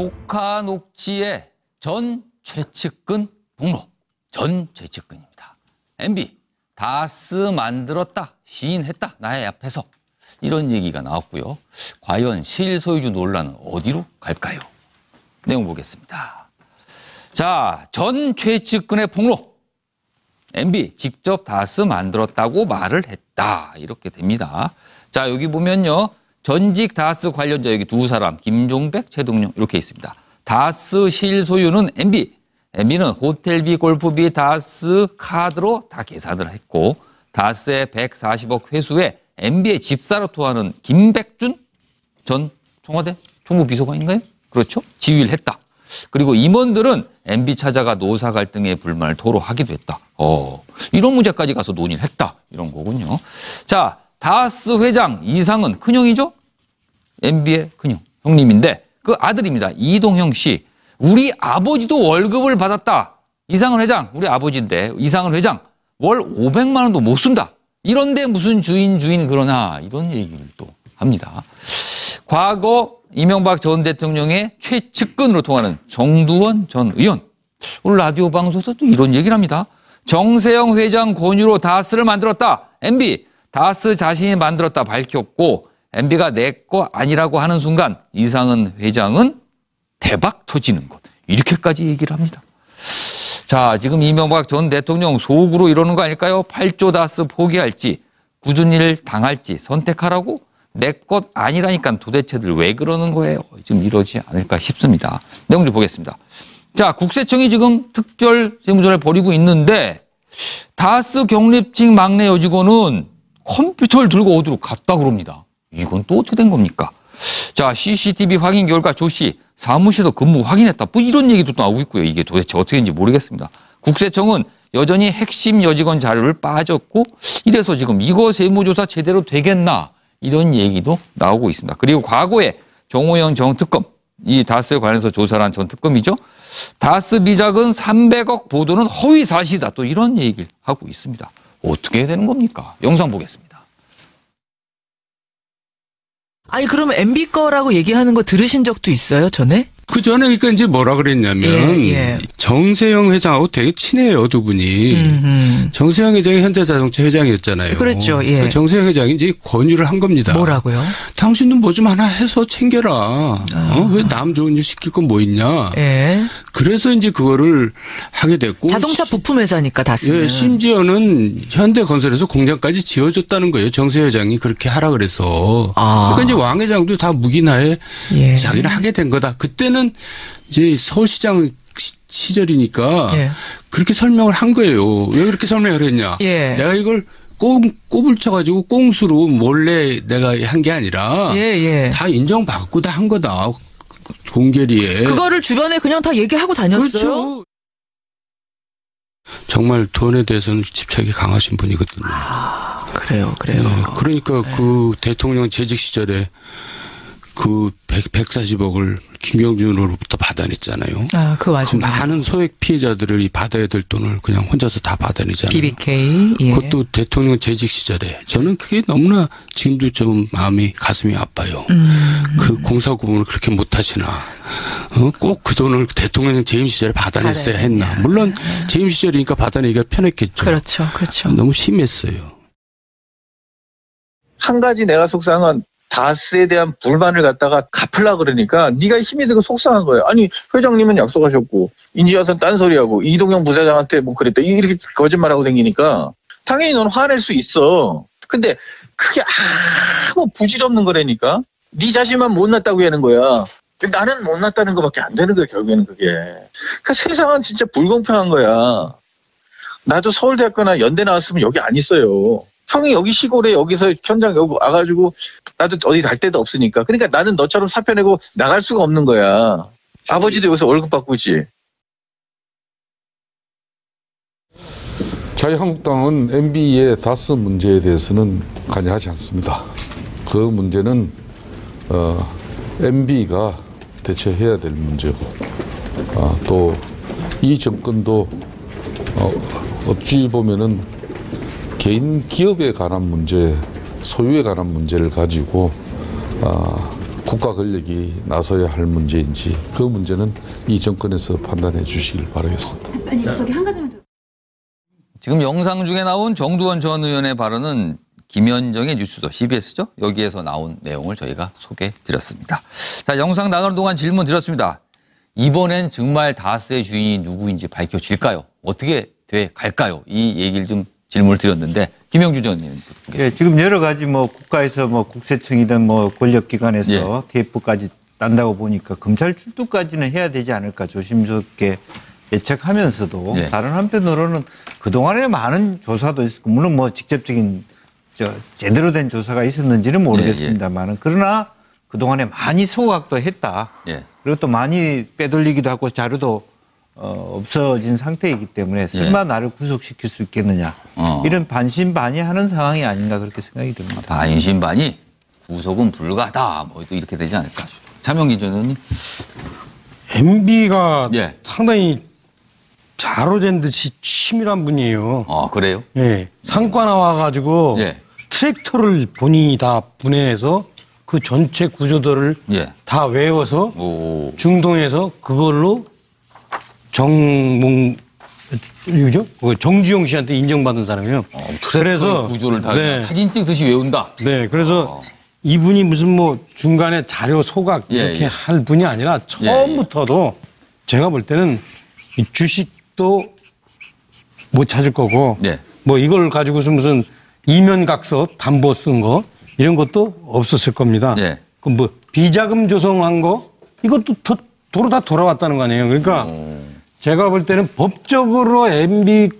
조카 녹취의 전 최측근 폭로. 전 최측근입니다. MB 다스 만들었다, 시인했다, 나의 앞에서. 이런 얘기가 나왔고요. 과연 실소유주 논란은 어디로 갈까요? 내용 보겠습니다. 자, 전 최측근의 폭로. MB 직접 다스 만들었다고 말을 했다. 이렇게 됩니다. 자, 여기 보면요. 전직 다스 관련자 여기 두 사람, 김종백, 최동용 이렇게 있습니다. 다스 실소유는 MB. MB는 호텔비, 골프비, 다스 카드로 다 계산을 했고 다스의 140억 회수에 MB의 집사로 토하는 김백준 전 청와대 총무비서관인가요? 그렇죠? 지휘를 했다. 그리고 임원들은 MB 찾아가 노사 갈등의 불만을 토로하기도 했다. 이런 문제까지 가서 논의를 했다. 이런 거군요. 자, 다스 회장 이상은 큰형이죠? MB의 큰형, 형님인데 그 아들입니다. 이동형 씨. 우리 아버지도 월급을 받았다. 이상은 회장, 우리 아버지인데 이상은 회장 월 500만 원도 못 쓴다. 이런데 무슨 주인 그러나 이런 얘기를 또 합니다. 과거 이명박 전 대통령의 최측근으로 통하는 정두원 전 의원. 오늘 라디오 방송에서 또 이런 얘기를 합니다. 정세영 회장 권유로 다스를 만들었다. MB 다스 자신이 만들었다 밝혔고 MB가 내 거 아니라고 하는 순간 이상은 회장은 대박 터지는 것. 이렇게까지 얘기를 합니다. 자, 지금 이명박 전 대통령 속으로 이러는 거 아닐까요? 8조 다스 포기할지 굳은 일 당할지 선택하라고? 내 것 아니라니까 도대체들 왜 그러는 거예요? 지금 이러지 않을까 싶습니다. 내용 좀 보겠습니다. 자, 국세청이 지금 특별 세무조사를 벌이고 있는데 다스 경립직 막내 여직원은 컴퓨터를 들고 어디로 갔다 그럽니다. 이건 또 어떻게 된 겁니까? 자, CCTV 확인 결과 조 씨 사무실에서 근무 확인했다. 뭐 이런 얘기도 또 나오고 있고요. 이게 도대체 어떻게 되는지 모르겠습니다. 국세청은 여전히 핵심 여직원 자료를 빠졌고 이래서 지금 이거 세무조사 제대로 되겠나 이런 얘기도 나오고 있습니다. 그리고 과거에 정호영 전 특검, 이 다스에 관해서 조사를 한 전 특검이죠. 다스 미자금 300억 보도는 허위 사실이다. 또 이런 얘기를 하고 있습니다. 어떻게 해야 되는 겁니까? 영상 보겠습니다. 아니 그러면 MB 거라고 얘기하는 거 들으신 적도 있어요, 전에? 그 전에 그러니까 이제 뭐라 그랬냐면 정세영 회장하고 되게 친해요, 두 분이. 정세영 회장이 현대자동차 회장이었잖아요. 그렇죠. 예. 정세영 회장이 이제 권유를 한 겁니다. 뭐라고요? 당신도 뭐 좀 하나 해서 챙겨라. 왜 남 좋은 일 시킬 건 뭐 있냐. 예. 그래서 이제 그거를 하게 됐고. 자동차 부품 회사니까 다스는. 예, 심지어는 현대건설에서 공장까지 지어줬다는 거예요. 정세영 회장이 그렇게 하라 그래서. 그러니까 이제 왕 회장도 다 묵인하에 자기는 하게 된 거다. 그때는 이제 서울시장 시절이니까 그렇게 설명을 한 거예요. 왜 그렇게 설명을 했냐. 내가 이걸 꼽을 쳐가지고 꽁수로 몰래 내가 한 게 아니라 다 인정받고 다 한 거다. 공개리에. 그거를 주변에 그냥 다 얘기하고 다녔어요? 그렇죠. 정말 돈에 대해서는 집착이 강하신 분이거든요. 그래요. 네, 그러니까 그 대통령 재직 시절에 그 140억을 김경준으로부터 받아냈잖아요. 그 와중에. 그 많은 소액 피해자들이 받아야 될 돈을 그냥 혼자서 다 받아내잖아요. BBK. 그것도 대통령 재직 시절에. 저는 그게 너무나 지금도 좀 마음이 가슴이 아파요. 그 공사 구분을 그렇게 못하시나. 꼭 그 돈을 대통령 재임 시절에 받아냈어야 했나. 물론 재임 시절이니까 받아내기가 편했겠죠. 그렇죠. 너무 심했어요. 한 가지 내가 속상한 다스에 대한 불만을 갖다가 갚으려고 그러니까 네가 힘이 들고 속상한 거예요. 아니 회장님은 약속하셨고 인지와선 딴소리하고 이동영 부사장한테 뭐 그랬다 이렇게 거짓말하고 다니니까 당연히 넌 화낼 수 있어. 근데 그게 아무 부질없는 거라니까. 네 자신만 못났다고 하는 거야. 나는 못났다는 것밖에 안 되는 거야 결국에는 그게. 그러니까 세상은 진짜 불공평한 거야. 나도 서울대학교나 연대 나왔으면 여기 안 있어요. 형이 여기 시골에 여기서 현장 여기 와가지고 나도 어디 갈 데도 없으니까. 그러니까 나는 너처럼 사표 내고 나갈 수가 없는 거야. 아버지도 여기서 월급 받고 있지. 자유한국당은 MB의 다스 문제에 대해서는 관여하지 않습니다. 그 문제는 MB가 대처해야 될 문제고 또 이 정권도 어찌 보면은 개인 기업에 관한 문제, 소유에 관한 문제를 가지고 국가 권력이 나서야 할 문제인지 그 문제는 이 정권에서 판단해 주시길 바라겠습니다. 아니 저기 한 가지만 더. 지금 영상 중에 나온 정두원 전 의원의 발언은 김현정의 뉴스도 CBS죠. 여기에서 나온 내용을 저희가 소개해 드렸습니다. 자, 영상 나가는 동안 질문 드렸습니다. 이번엔 정말 다스의 주인이 누구인지 밝혀질까요? 어떻게 돼 갈까요? 이 얘기를 좀 질문을 드렸는데 김영주 전 의원 보겠습니다. 예, 지금 여러 가지 뭐 국가에서 뭐 국세청이든 뭐 권력기관에서 예. TF까지 딴다고 보니까 검찰 출두까지는 해야 되지 않을까 조심스럽게 예측하면서도 예. 다른 한편으로는 그동안에 많은 조사도 있었고 물론 뭐 직접적인 제대로 된 조사가 있었는지는 모르겠습니다만은 그러나 그동안에 많이 소각도 했다. 예. 그리고 또 많이 빼돌리기도 하고 자료도 없어진 상태이기 때문에 설마 나를 구속시킬 수 있겠느냐. 이런 반신반의하는 상황이 아닌가 그렇게 생각이 듭니다. 반신반의 구속은 불가다. 뭐 또 이렇게 되지 않을까. 차명기 전 의원님. MB가 예. 상당히 자로잰 듯이 치밀한 분이에요. 그래요? 예. 상과 나와가지고 예. 트랙터를 본인이 다 분해해서 그 전체 구조들을 예. 다 외워서 오. 중동에서 그걸로 정주영 씨한테 인정받은 사람이에요. 그래서 구조를 다 네. 사진 찍듯이 외운다. 네, 그래서 이분이 무슨 뭐 중간에 자료 소각 이렇게 예. 할 분이 아니라 처음부터도 제가 볼 때는 이 주식도 못 찾을 거고 예. 뭐 이걸 가지고서 무슨 이면각서 담보 쓴 거 이런 것도 없었을 겁니다. 예. 그 뭐 비자금 조성한 거 이것도 다 돌아왔다는 거 아니에요. 그러니까 제가 볼 때는 법적으로 MB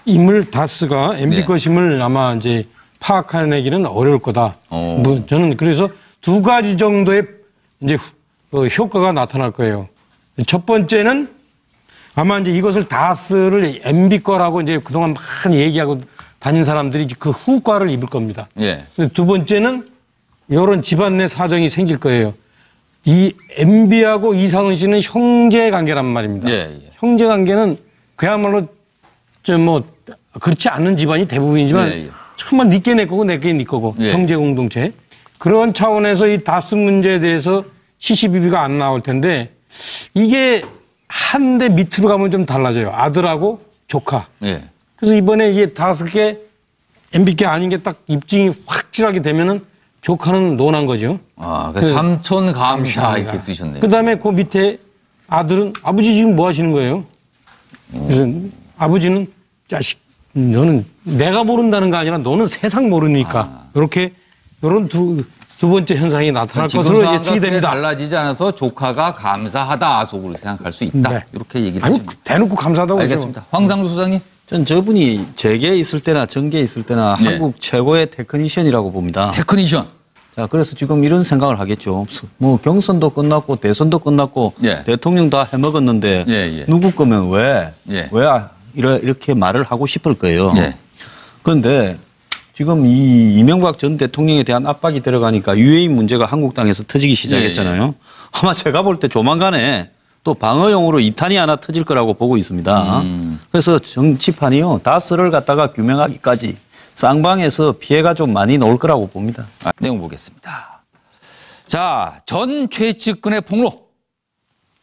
것임을 다스가 MB 네. 것임을 아마 이제 파악해내기는 어려울 거다. 뭐 저는 그래서 두 가지 정도의 이제 효과가 나타날 거예요. 첫 번째는 아마 이제 이것을 다스를 MB 거라고 이제 그동안 많이 얘기하고 다닌 사람들이 그 후과를 입을 겁니다. 예. 두 번째는 이런 집안 내 사정이 생길 거예요. 이 MB하고 이상은 씨는 형제 관계란 말입니다. 예, 예. 형제 관계는 그야말로 뭐 그렇지 않은 집안이 대부분이지만 예, 예. 정말 니께 내 거고 내게 네 거고 예. 형제 공동체 그런 차원에서 이 다스 문제에 대해서 시시비비가 안 나올 텐데 이게 한 대 밑으로 가면 좀 달라져요. 아들하고 조카. 예. 그래서 이번에 이게 다섯 개 MB께 아닌 게 딱 입증이 확실하게 되면은 조카는 논한 거죠. 그 삼촌 감사 이렇게 쓰셨네요. 그다음에 그 밑에 아들은 아버지 지금 뭐 하시는 거예요? 그래서 아버지는 자식 너는 내가 모른다는 거 아니라 너는 세상 모르니까 이렇게 이런 두 번째 현상이 나타날 것으로 예측이 됩니다. 달라지지 않아서 조카가 감사하다 속으로 생각할 수 있다. 네. 이렇게 얘기를 아니 하십니다. 대놓고 감사하다고 알겠습니다. 황상수 소장님. 전 저분이 재계에 있을 때나 정계에 있을 때나 네. 한국 최고의 테크니션이라고 봅니다. 테크니션. 자, 그래서 지금 이런 생각을 하겠죠. 뭐 경선도 끝났고 대선도 끝났고 예. 대통령 다 해먹었는데 예, 예. 누구 거면 왜 예. 이렇게 말을 하고 싶을 거예요. 예. 그런데 지금 이 이명박 전 대통령에 대한 압박이 들어가니까 유해인 문제가 한국 땅에서 터지기 시작했잖아요. 예, 예. 아마 제가 볼 때 조만간에 또 방어용으로 2탄이 하나 터질 거라고 보고 있습니다. 그래서 정치판이요. 다스를 갖다가 규명하기까지 쌍방에서 피해가 좀 많이 나올 거라고 봅니다. 내용 보겠습니다. 자, 전 최측근의 폭로.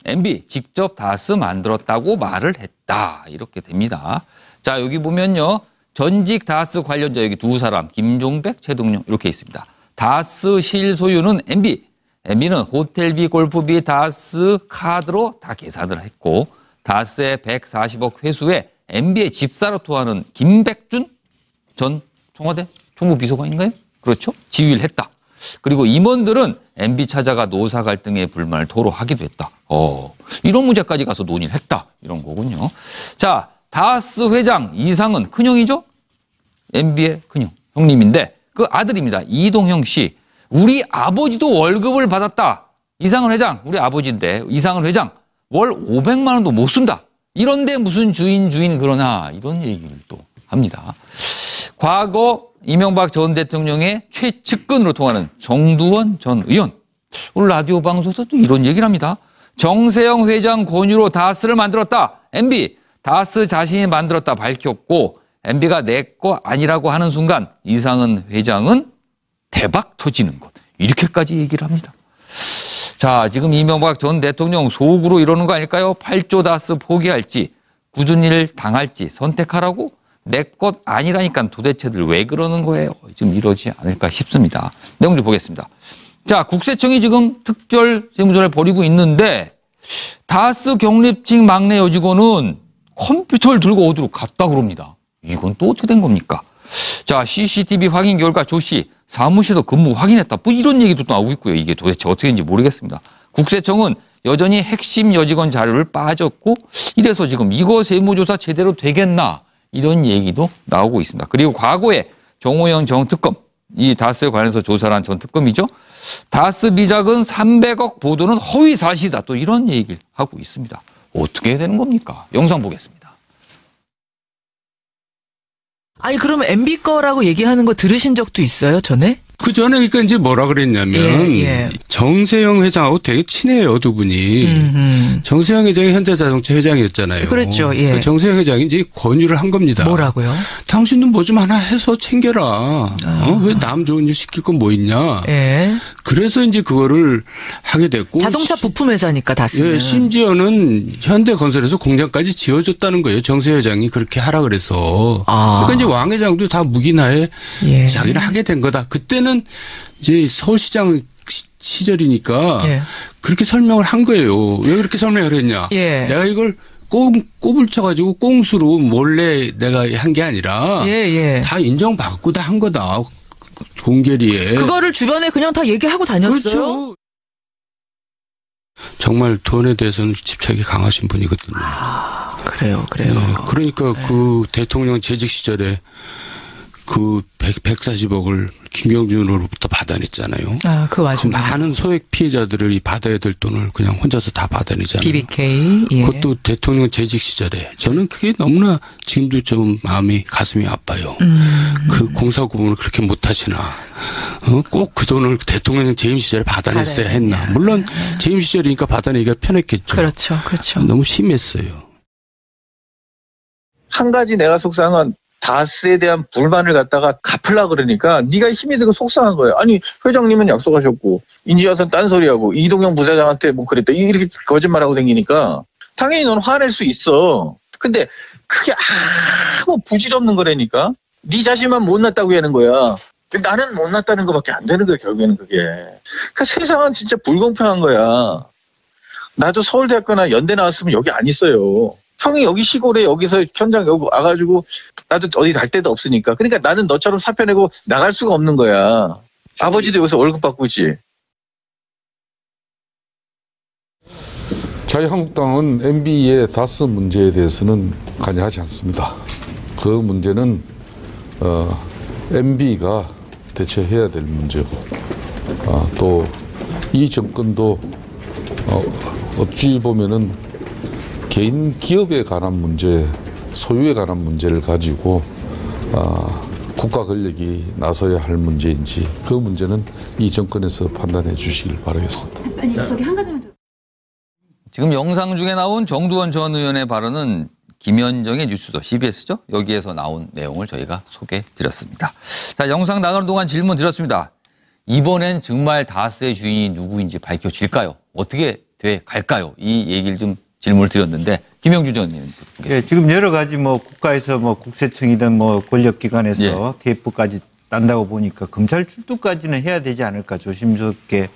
MB 직접 다스 만들었다고 말을 했다. 이렇게 됩니다. 자, 여기 보면요. 전직 다스 관련자 여기 두 사람, 김종백, 최동룡 이렇게 있습니다. 다스 실소유는 MB. MB는 호텔비, 골프비, 다스 카드로 다 계산을 했고 다스의 140억 회수에 MB의 집사로 토하는 김백준 전 청와대 총무비서관인가요? 그렇죠? 지휘를 했다. 그리고 임원들은 MB 찾아가 노사 갈등의 불만을 토로하기도 했다. 이런 문제까지 가서 논의를 했다. 이런 거군요. 자, 다스 회장 이상은 큰형이죠? MB의 큰형, 형님인데 그 아들입니다. 이동형 씨. 우리 아버지도 월급을 받았다. 이상은 회장, 우리 아버지인데 이상은 회장 월 500만 원도 못 쓴다. 이런데 무슨 주인 그러나 이런 얘기를 또 합니다. 과거 이명박 전 대통령의 최측근으로 통하는 정두원 전 의원. 오늘 라디오 방송에서도 이런 얘기를 합니다. 정세영 회장 권유로 다스를 만들었다. MB 다스 자신이 만들었다 밝혔고 MB가 내 거 아니라고 하는 순간 이상은 회장은 대박 터지는 것. 이렇게까지 얘기를 합니다. 자, 지금 이명박 전 대통령 속으로 이러는 거 아닐까요? 8조 다스 포기할지 굳은 일 당할지 선택하라고? 내 것 아니라니까 도대체들 왜 그러는 거예요? 지금 이러지 않을까 싶습니다. 내용 좀 보겠습니다. 자, 국세청이 지금 특별 세무조사를 벌이고 있는데 다스 경립직 막내 여직원은 컴퓨터를 들고 어디로 갔다 그럽니다. 이건 또 어떻게 된 겁니까? 자, CCTV 확인 결과 조 씨 사무실에서 근무 확인했다. 뭐 이런 얘기도 또 나오고 있고요. 이게 도대체 어떻게 되는지 모르겠습니다. 국세청은 여전히 핵심 여직원 자료를 빠졌고 이래서 지금 이거 세무조사 제대로 되겠나 이런 얘기도 나오고 있습니다. 그리고 과거에 정호영 전 특검, 이 다스에 관해서 조사를 한 전 특검이죠. 다스 미자금 300억 보도는 허위 사실이다. 또 이런 얘기를 하고 있습니다. 어떻게 해야 되는 겁니까? 영상 보겠습니다. 아니 그러면 MB 거라고 얘기하는 거 들으신 적도 있어요, 전에? 그 전에 그러니까 이제 뭐라 그랬냐면 정세영 회장하고 되게 친해요, 두 분이. 정세영 회장이 현대자동차 회장이었잖아요. 그렇죠. 예. 그러니까 정세영 회장이 이제 권유를 한 겁니다. 뭐라고요? 당신도 뭐 좀 하나 해서 챙겨라. 왜 남 좋은 일 시킬 건 뭐 있냐. 예. 그래서 이제 그거를 하게 됐고. 자동차 부품 회사니까 다스는. 예, 심지어는 현대건설에서 공장까지 지어줬다는 거예요. 정세영 회장이 그렇게 하라 그래서. 그러니까 이제 왕 회장도 다 묵인하에 자기는 하게 된 거다. 그때는 이제 서울시장 시절이니까 그렇게 설명을 한 거예요. 왜 그렇게 설명을 했냐. 내가 이걸 꼽을 쳐가지고 꽁수로 몰래 내가 한 게 아니라 다 인정받고 다 한 거다. 공개리에. 그거를 주변에 그냥 다 얘기하고 다녔어요. 그렇죠. 정말 돈에 대해서는 집착이 강하신 분이거든요. 그래요. 그러니까 그 대통령 재직 시절에 그 140억을 김경준으로부터 받아냈잖아요. 그 와중에. 그 많은 소액 피해자들이 받아야 될 돈을 그냥 혼자서 다 받아내잖아요. BBK. 그것도 대통령 재직 시절에. 저는 그게 너무나 지금도 좀 가슴이 아파요. 그 공사구분을 그렇게 못하시나. 꼭 그 돈을 대통령 재임 시절에 받아냈어야 했나. 물론 재임 시절이니까 받아내기가 편했겠죠. 그렇죠. 너무 심했어요. 한 가지 내가 속상한 다스에 대한 불만을 갖다가 갚으려고 그러니까 네가 힘이 들고 속상한 거예요. 아니 회장님은 약속하셨고 인지와선 딴소리하고 이동영 부사장한테 뭐 그랬다 이렇게 거짓말하고 다니니까 당연히 넌 화낼 수 있어. 근데 그게 아무 부질없는 거라니까. 네 자신만 못났다고 하는 거야. 나는 못났다는 것밖에 안 되는 거야 결국에는 그게. 그러니까 세상은 진짜 불공평한 거야. 나도 서울대학교나 연대 나왔으면 여기 안 있어요. 형이 여기 시골에 여기서 현장 여기 와가지고 나도 어디 갈 데도 없으니까. 그러니까 나는 너처럼 사표 내고 나갈 수가 없는 거야. 아버지도 여기서 월급 받고 있지. 자유한국당은 MB의 다스 문제에 대해서는 관여하지 않습니다. 그 문제는 MB가 대처해야 될 문제고 또 이 정권도 어찌 보면은 개인 기업에 관한 문제, 소유에 관한 문제를 가지고 국가 권력이 나서야 할 문제인지 그 문제는 이 정권에서 판단해 주시길 바라겠습니다. 아니 저기 한 가지만 더. 지금 영상 중에 나온 정두원 전 의원의 발언은 김현정의 뉴스도 CBS죠. 여기에서 나온 내용을 저희가 소개해드렸습니다. 자, 영상 나가는 동안 질문 드렸습니다. 이번엔 정말 다스의 주인이 누구인지 밝혀질까요? 어떻게 돼 갈까요? 이 얘기를 좀 질문을 드렸는데 김영주 전 의원. 지금 여러 가지 뭐 국가에서 뭐 국세청이든 뭐 권력기관에서 TF까지 딴다고 보니까 검찰 출두까지는 해야 되지 않을까 조심스럽게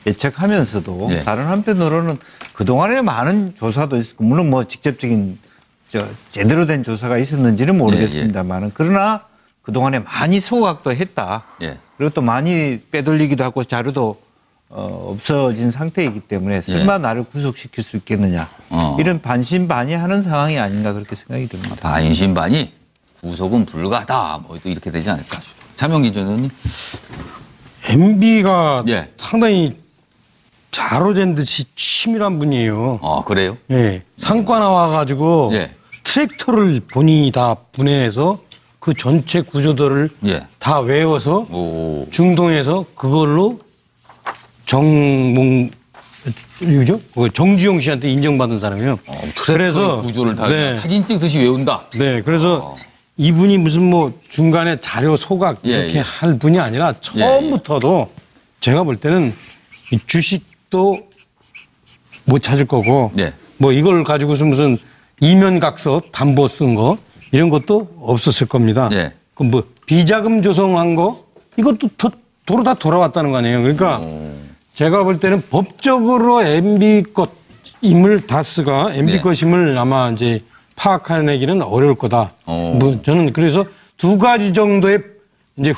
예측하면서도 다른 한편으로는 그동안에 많은 조사도 있었고 물론 뭐 직접적인 제대로 된 조사가 있었는지는 모르겠습니다만은 그러나 그동안에 많이 소각도 했다. 그리고 또 많이 빼돌리기도 하고 자료도 없어진 상태이기 때문에 설마 나를 구속시킬 수 있겠느냐. 이런 반신반의하는 상황이 아닌가 그렇게 생각이 듭니다. 반신반의 구속은 불가하다. 뭐 또 이렇게 되지 않을까. 차명기 전 의원님. MB가 상당히 자로잰 듯이 치밀한 분이에요. 그래요? 예. 상과 나와가지고 트랙터를 본인이 다 분해해서 그 전체 구조들을 다 외워서 중동에서 그걸로 정주영 씨한테 인정받은 사람이에요. 그래서 구조를 다 사진 찍듯이 외운다. 네, 그래서 이분이 무슨 뭐 중간에 자료 소각 이렇게 할 분이 아니라 처음부터도 제가 볼 때는 이 주식도 못 찾을 거고 네. 뭐 이걸 가지고서 무슨 이면각서 담보 쓴 거 이런 것도 없었을 겁니다. 네. 그럼 뭐 비자금 조성한 거 이것도 도로 다 돌아왔다는 거 아니에요. 그러니까 제가 볼 때는 법적으로 MB 것임을 다스가 MB 네. 것임을 아마 이제 파악해내기는 어려울 거다. 뭐 저는 그래서 두 가지 정도의 이제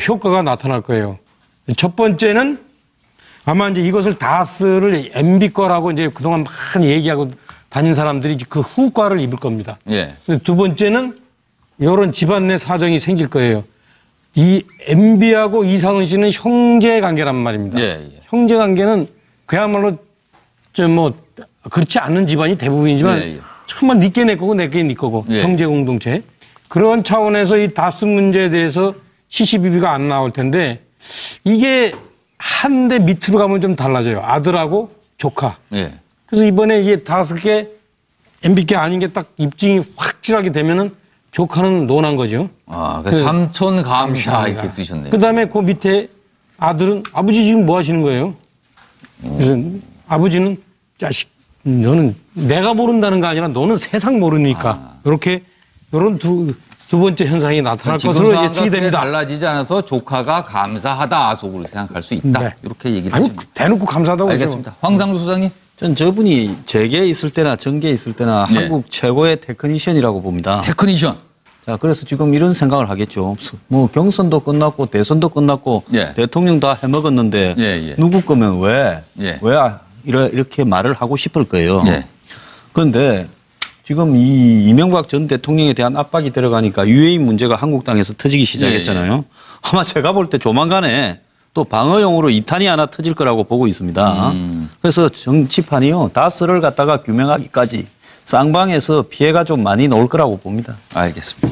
효과가 나타날 거예요. 첫 번째는 아마 이제 이것을 다스를 MB 거라고 이제 그동안 많이 얘기하고 다닌 사람들이 그 후과를 입을 겁니다. 예. 두 번째는 이런 집안 내 사정이 생길 거예요. 이 MB하고 이상은 씨는 형제 관계란 말입니다. 예. 형제 관계는 그야말로 뭐 그렇지 않은 집안이 대부분이지만 정말 니께 내 거고 내게 네 거고 형제 공동체. 그런 차원에서 이 다스 문제에 대해서 시시비비가 안 나올 텐데 이게 한 대 밑으로 가면 좀 달라져요. 아들하고 조카. 예. 그래서 이번에 이게 5개 MB께 아닌 게 딱 입증이 확실하게 되면은 조카는 논한 거죠. 아, 그 삼촌 감사 이렇게 쓰셨네요. 그다음에 그 밑에 아들은 아버지 지금 뭐 하시는 거예요? 그래서 아버지는 자식 너는 내가 모른다는 거 아니라 너는 세상 모르니까 이렇게 이런 두 번째 현상이 나타날 것으로 예측이 됩니다. 달라지지 않아서 조카가 감사하다 속으로 생각할 수 있다. 네. 이렇게 얘기를 아니 하십니다. 대놓고 감사하다고 알겠습니다. 황상무 소장님. 전 저분이 재계에 있을 때나 정계에 있을 때나 네. 한국 최고의 테크니션이라고 봅니다. 테크니션. 자, 그래서 지금 이런 생각을 하겠죠. 뭐 경선도 끝났고 대선도 끝났고 예. 대통령 다 해먹었는데 예. 누구 거면 왜 이렇게 말을 하고 싶을 거예요. 예. 그런데 지금 이 이명박 전 대통령에 대한 압박이 들어가니까 유해인 문제가 한국당에서 터지기 시작했잖아요. 아마 제가 볼 때 조만간에 또 방어용으로 2탄이 하나 터질 거라고 보고 있습니다. 그래서 정치판이요. 다스를 갖다가 규명하기까지 쌍방에서 피해가 좀 많이 나올 거라고 봅니다. 알겠습니다.